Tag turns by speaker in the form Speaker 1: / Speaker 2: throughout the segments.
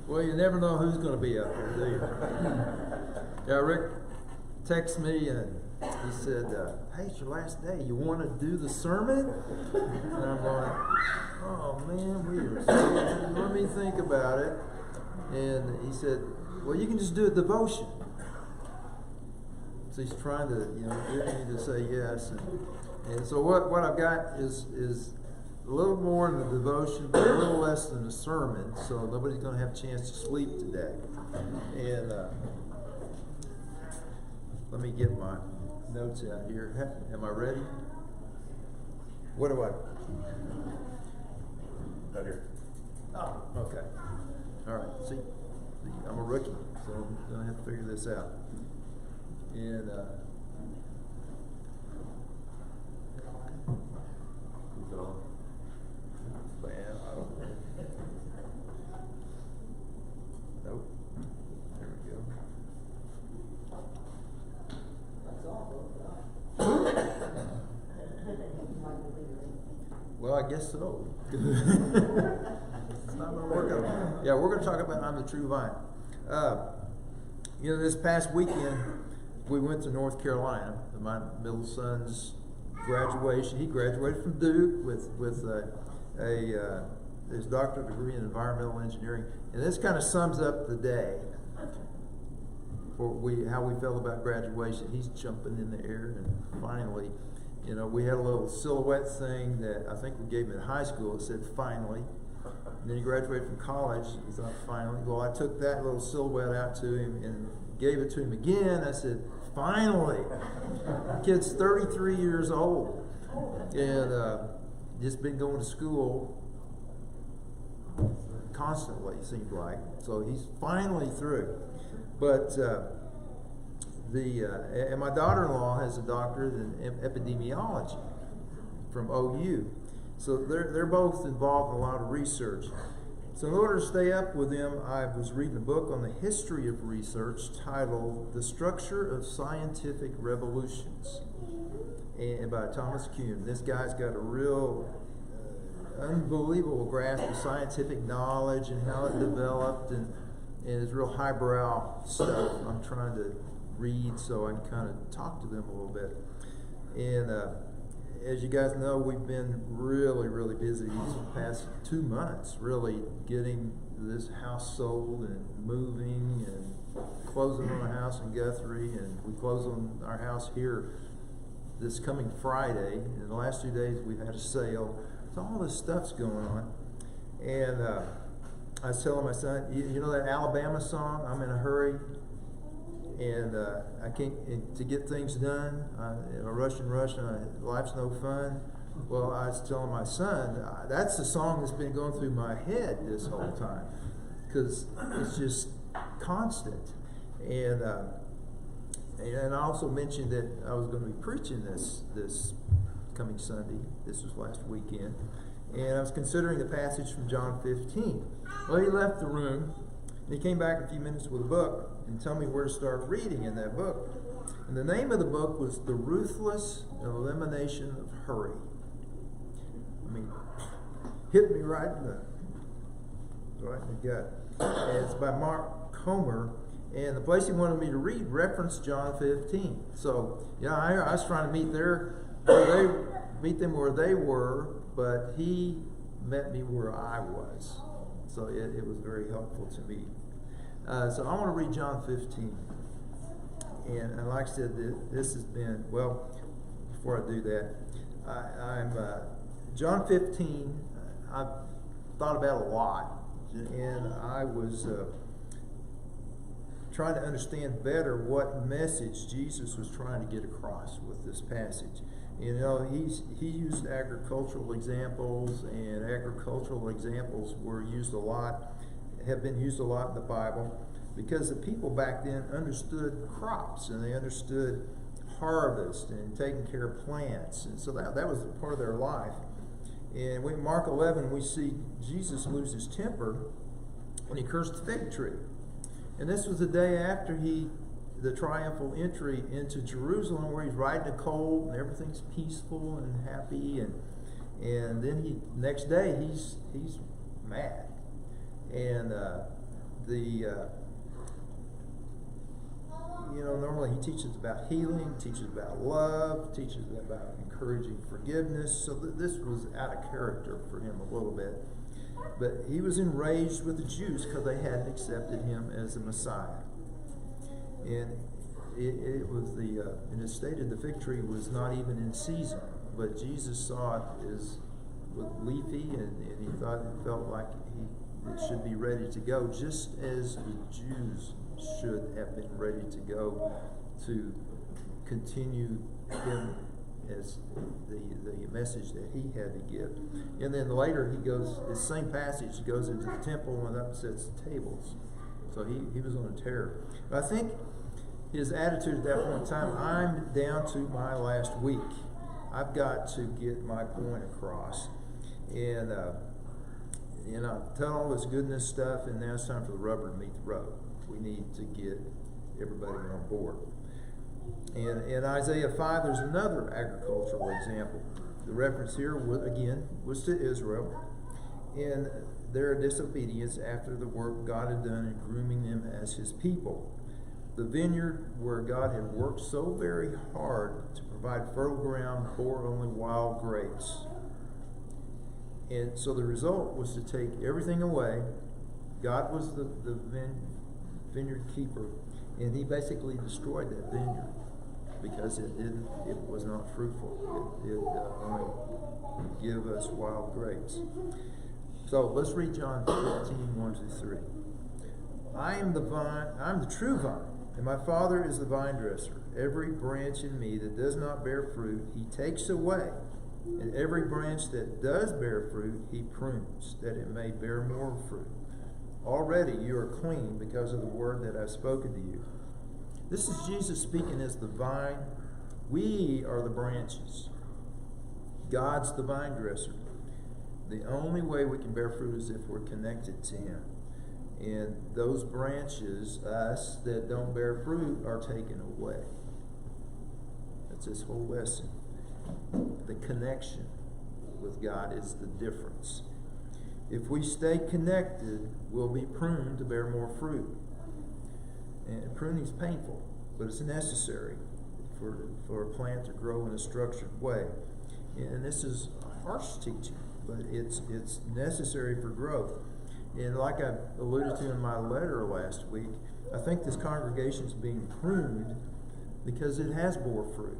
Speaker 1: Well, you never know who's going to be up there, do you? Yeah, Rick texted me and he said, hey, it's your last day. You want to do the sermon? And I'm going, oh, man, let me think about it. And he said, well, you can just do a devotion. So he's trying to, get me to say yes. And so what I've got is a little more in the devotion, but a little less than the sermon, so nobody's going to have a chance to sleep today. And let me get my notes out here. Am I ready? What do I?
Speaker 2: Right here.
Speaker 1: Oh, okay. All right. See, I'm a rookie, so I'm going to have to figure this out. And man, I don't know. Nope. There we go.
Speaker 3: That's all.
Speaker 1: Well, I guess so. It's not going to work out. Yeah, we're going to talk about I'm the True Vine. This past weekend, we went to North Carolina. My middle son's graduation. He graduated from Duke with his doctorate degree in environmental engineering, and this kind of sums up the day for how we felt about graduation. He's jumping in the air, and finally, we had a little silhouette thing that I think we gave him in high school. It said "finally," and then he graduated from college. He thought, "Finally." Well, I took that little silhouette out to him and gave it to him again. I said, "Finally." The kid's 33 years old, and just been going to school constantly, it seems like. So he's finally through. But and my daughter-in-law has a doctorate in epidemiology from OU. So they're both involved in a lot of research. So in order to stay up with them, I was reading a book on the history of research titled "The Structure of Scientific Revolutions" and by Thomas Kuhn. This guy's got a real unbelievable grasp of scientific knowledge and how it developed, and it's real highbrow stuff I'm trying to read so I can kind of talk to them a little bit. And as you guys know, we've been really, really busy these past 2 months, really getting this house sold and moving and closing on a house in Guthrie, and we close on our house here this coming Friday. In the last 2 days, we've had a sale. So all this stuff's going on. And I was telling my son, you know that Alabama song, "I'm in a hurry, and I can't, to get things done, rush and life's no fun." Well, I was telling my son, that's the song that's been going through my head this whole time, because it's just constant. And I also mentioned that I was going to be preaching this coming Sunday. This was last weekend. And I was considering the passage from John 15. Well, he left the room, and he came back in a few minutes with a book and told me where to start reading in that book. And the name of the book was "The Ruthless Elimination of Hurry." I mean, hit me right in the gut. And it's by McCumber. And the place he wanted me to read referenced John 15. So, I was trying to meet them where they were, but he met me where I was. So it was very helpful to me. So I want to read John 15. And like I said, this has been, well, before I do that, John 15, I've thought about a lot. And I was trying to understand better what message Jesus was trying to get across with this passage. He used agricultural examples, and agricultural examples have been used a lot in the Bible, because the people back then understood crops, and they understood harvest and taking care of plants, and so that was a part of their life. And in Mark 11, we see Jesus lose his temper when he cursed the fig tree. And this was the day after the triumphal entry into Jerusalem, where he's riding a colt and everything's peaceful and happy, and then next day he's mad. And normally he teaches about healing, teaches about love, teaches about encouraging forgiveness. So this was out of character for him a little bit. But he was enraged with the Jews because they hadn't accepted him as the Messiah. And it was and it stated the fig tree was not even in season. But Jesus saw it as leafy, and he felt like it should be ready to go, just as the Jews should have been ready to go to continue him as the message that he had to give. And then later he goes, the same passage goes into the temple and upsets the tables. So he was on a tear. But I think his attitude at that point in time, I'm down to my last week. I've got to get my point across. And tell all this goodness stuff, and now it's time for the rubber to meet the road. We need to get everybody on board. And in Isaiah 5, there's another agricultural example. The reference here, was to Israel and their disobedience after the work God had done in grooming them as his people. The vineyard where God had worked so very hard to provide fertile ground bore only wild grapes. And so the result was to take everything away. God was the vineyard keeper, and he basically destroyed that vineyard because it was not fruitful. It only give us wild grapes. So let's read John 15, 1-3. I am the vine, I'm the true vine, and my Father is the vine dresser. Every branch in me that does not bear fruit, he takes away. And every branch that does bear fruit, he prunes, that it may bear more fruit. Already you are clean because of the word that I've spoken to you. This is Jesus speaking as the vine. We are the branches. God's the vine dresser. The only way we can bear fruit is if we're connected to him. And those branches, us, that don't bear fruit are taken away. That's this whole lesson. The connection with God is the difference. If we stay connected, we'll be pruned to bear more fruit. And pruning is painful, but it's necessary for a plant to grow in a structured way. And this is harsh teaching, but it's necessary for growth. And like I alluded to in my letter last week, I think this congregation is being pruned because it has bore fruit.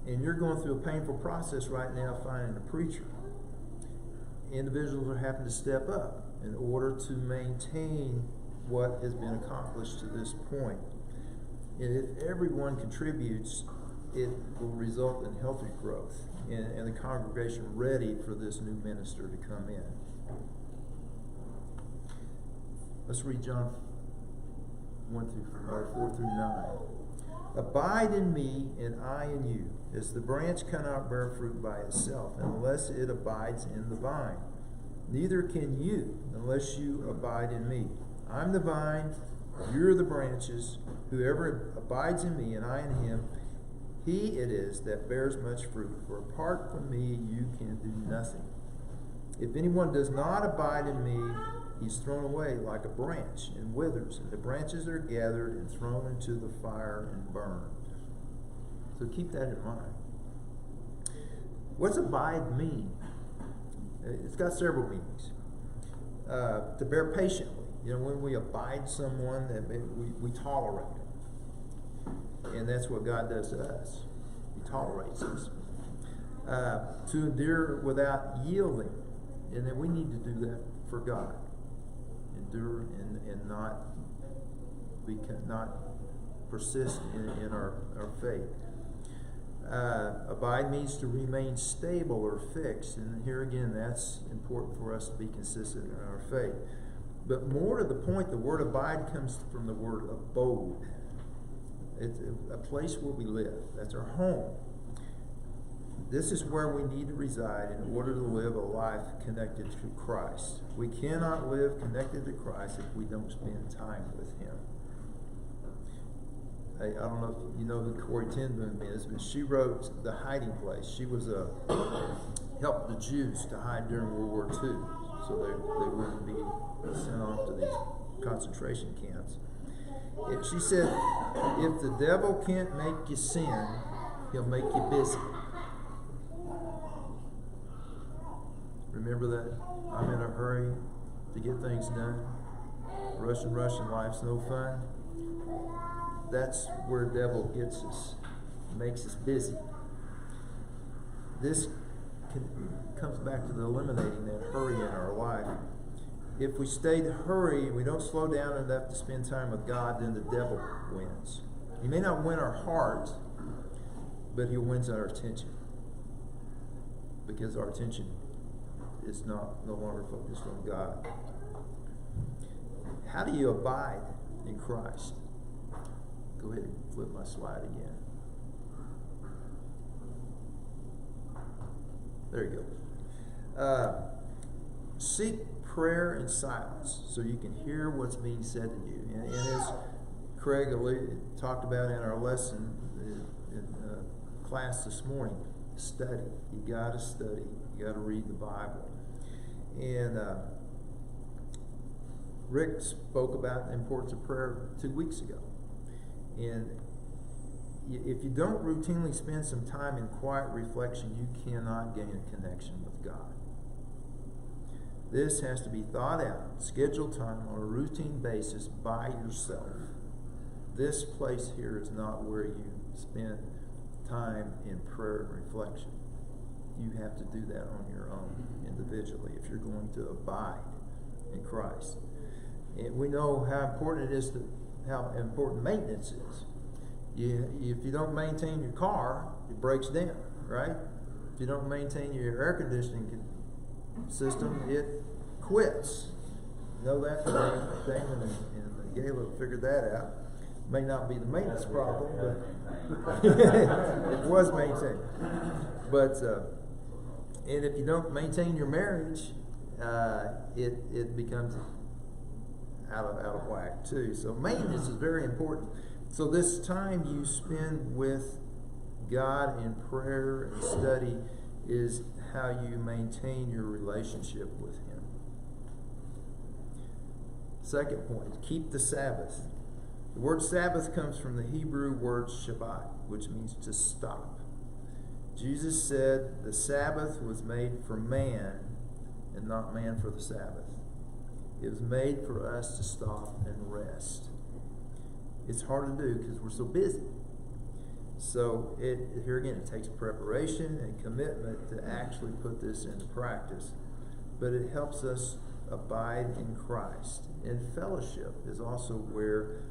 Speaker 1: And you're going through a painful process right now finding a preacher. Individuals are having to step up in order to maintain what has been accomplished to this point. And if everyone contributes, it will result in healthy growth and the congregation ready for this new minister to come in. Let's read John 4-9. Abide in me, and I in you, as the branch cannot bear fruit by itself unless it abides in the vine. Neither can you unless you abide in me. I'm the vine, you're the branches. Whoever abides in me and I in him, he it is that bears much fruit. For apart from me, you can do nothing. If anyone does not abide in me, he's thrown away like a branch and withers, and the branches are gathered and thrown into the fire and burned. So keep that in mind. What's abide mean? It's got several meanings. To bear patiently. When we abide someone, that we tolerate them. And that's what God does to us. He tolerates us. To endure without yielding. And then we need to do that for God. Endure and not persist in our faith. Abide means to remain stable or fixed, and here again that's important for us to be consistent in our faith. But more to the point, the word abide comes from the word abode. It's a place where we live. That's our home. This is where we need to reside in order to live a life connected to Christ. We cannot live connected to Christ if we don't spend time with him. I don't know if you know who Corrie ten Boom is, but she wrote The Hiding Place. She was helped the Jews to hide during World War II, so they wouldn't be sent off to these concentration camps. She said, if the devil can't make you sin, he'll make you busy. Remember that? I'm in a hurry to get things done. Rushing, life's no fun. That's where the devil gets us, makes us busy. This comes back to the eliminating that hurry in our life. If we stay to hurry and we don't slow down enough to spend time with God, then the devil wins. He may not win our heart, but he wins our attention, because our attention is no longer focused on God. How do you abide in Christ? Go ahead and flip my slide again. There you go. Seek prayer and silence so you can hear what's being said to you. And as Craig talked about in our lesson in class this morning, study. You got to study. You got to read the Bible. And Rick spoke about the importance of prayer 2 weeks ago. And if you don't routinely spend some time in quiet reflection, you cannot gain a connection with God. This has to be thought out, scheduled time on a routine basis by yourself. This place here is not where you spend time in prayer and reflection. You have to do that on your own, individually, if you're going to abide in Christ. And we know how important it is, how important maintenance is. If you don't maintain your car, it breaks down, right? If you don't maintain your air conditioning system, it quits. You know that? Damon and Gayla figured that out. May not be the maintenance problem, but it was maintained. But and if you don't maintain your marriage, it becomes out of whack too. So maintenance is very important. So this time you spend with God in prayer and study is how you maintain your relationship with Him. Second point, keep the Sabbath. The word Sabbath comes from the Hebrew word Shabbat, which means to stop. Jesus said the Sabbath was made for man and not man for the Sabbath. It was made for us to stop and rest. It's hard to do because we're so busy. So here again, it takes preparation and commitment to actually put this into practice. But it helps us abide in Christ. And fellowship is also where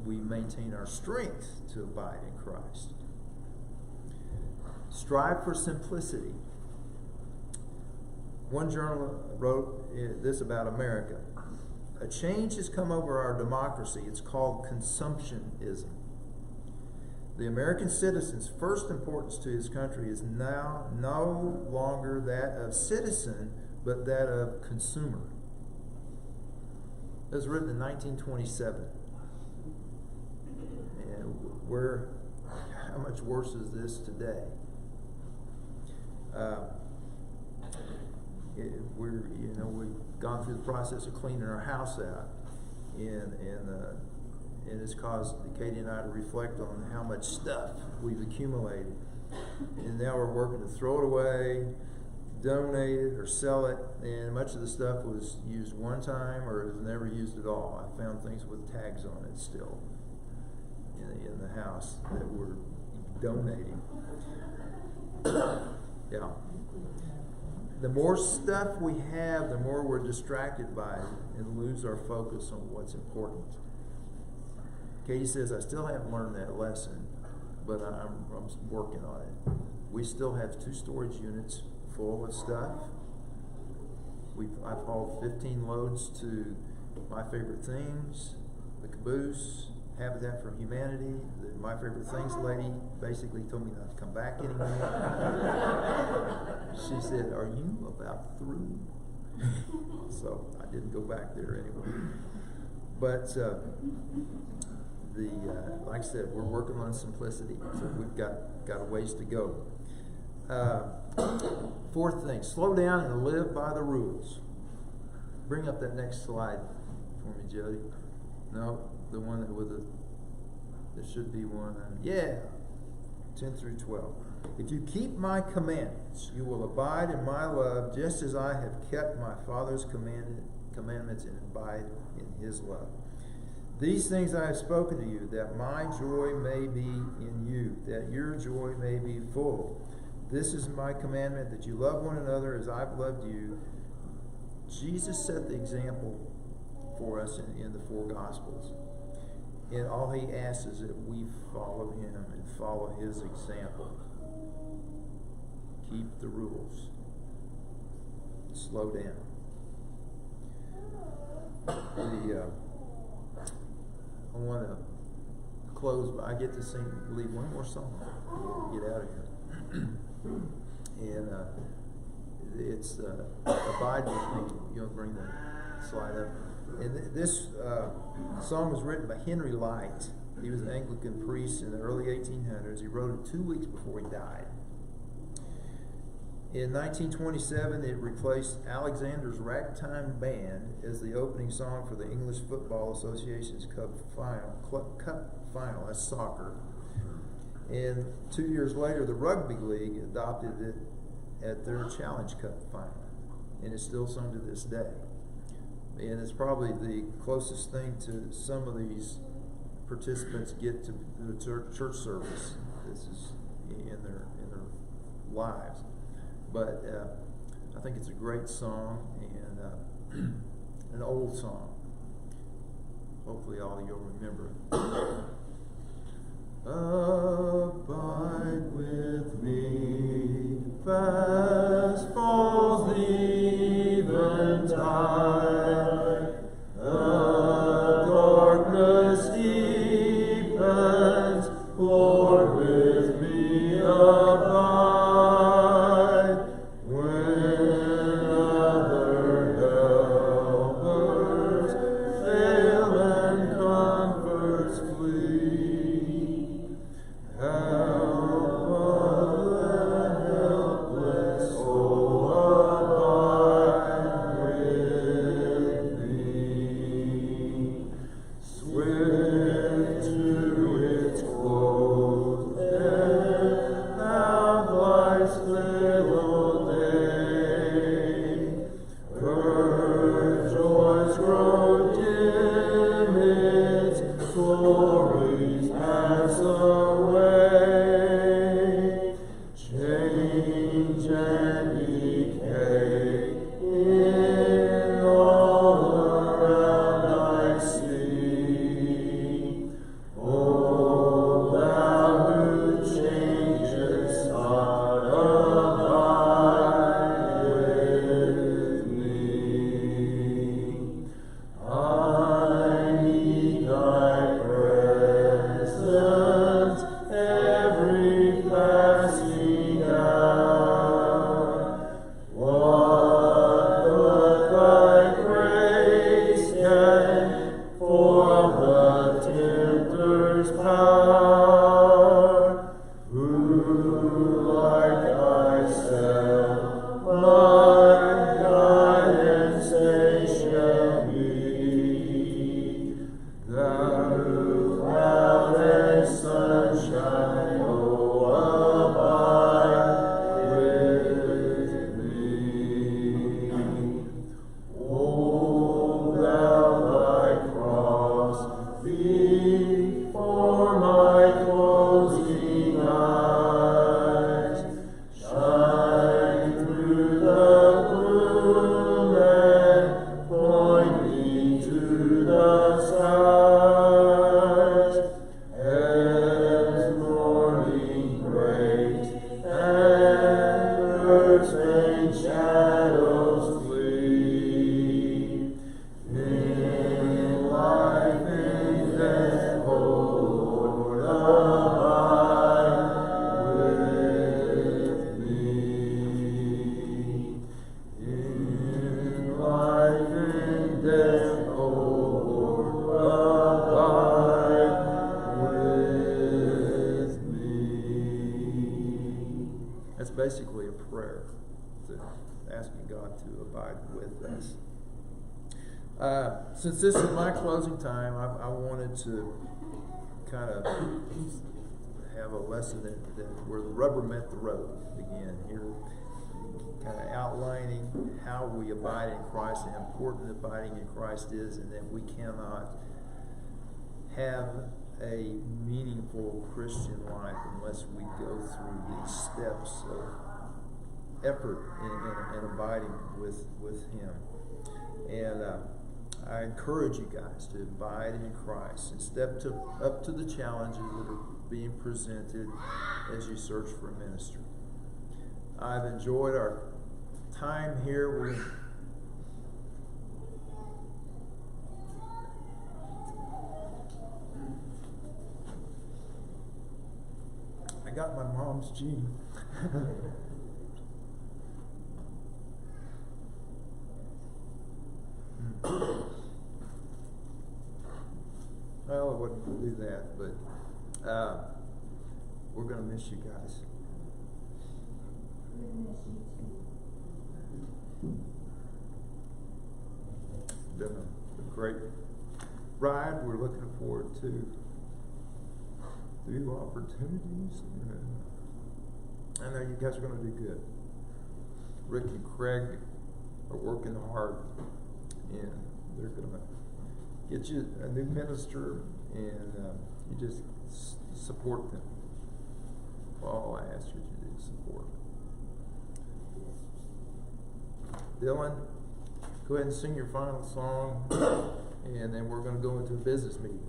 Speaker 1: we maintain our strength to abide in Christ. Strive for simplicity. One journal wrote this about America. A change has come over our democracy. It's called consumptionism. The American citizen's first importance to his country is now no longer that of citizen, but that of consumer. It was written in 1927. And how much worse is this today? We've gone through the process of cleaning our house out, and it's caused Katie and I to reflect on how much stuff we've accumulated, and now we're working to throw it away, donate it, or sell it. And much of the stuff was used one time or was never used at all. I found things with tags on it still in the house that we're donating. Yeah. The more stuff we have, the more we're distracted by it and lose our focus on what's important. Katie says, I still haven't learned that lesson, but I'm working on it. We still have 2 storage units full of stuff. I've hauled 15 loads to My Favorite Things, the Caboose, Habitat for Humanity. The My Favorite Things lady basically told me not to come back anymore. She said, are you about through? So I didn't go back there anyway. But like I said, we're working on simplicity. So we've got a ways to go. Fourth thing, slow down and live by the rules. bring up that next slide for me, Jody. No, the one that with the, there should be one. Yeah, 10 through 12. If you keep my commandments, you will abide in my love, just as I have kept my Father's commandments and abide in his love. These things I have spoken to you, that my joy may be in you, that your joy may be full. This is my commandment, that you love one another as I've loved you. Jesus set the example for us in the four Gospels. And all he asks is that we follow him and follow his example. Keep the rules. Slow down. I want to close, but I get to lead one more song. Get out of here. And it's Abide With Me. You'll bring the slide up. And this song was written by Henry Light. He was an Anglican priest in the early 1800s. He wrote it 2 weeks before he died. In 1927, it replaced Alexander's Ragtime Band as the opening song for the English Football Association's Cup final. That's soccer. And 2 years later, the Rugby League adopted it at their Challenge Cup final. And it's still sung to this day. And it's probably the closest thing to some of these participants get to the church service. This is in their lives. But I think it's a great song and an old song. Hopefully all of you will remember it. Abide with me, fast falls the eventide, the darkness deepens, Lord, with me abide. Basically a prayer to asking God to abide with us. Since this is my closing time, I wanted to kind of have a lesson that where the rubber met the road again here, kind of outlining how we abide in Christ and how important abiding in Christ is, and that we cannot have a meaningful Christian life unless we go through these steps of effort in abiding with Him. And I encourage you guys to abide in Christ and step up to the challenges that are being presented as you search for a ministry. I've enjoyed our time here. I got my mom's gene. Well, I wouldn't do that, but we're going to miss you guys. It's been a great ride. We're looking forward to new opportunities. I know you guys are going to do good. Rick and Craig are working hard, and they're going to get you a new minister, and you just support them. All I ask you to do is support them. Dylan, go ahead and sing your final song, and then we're going to go into a business meeting.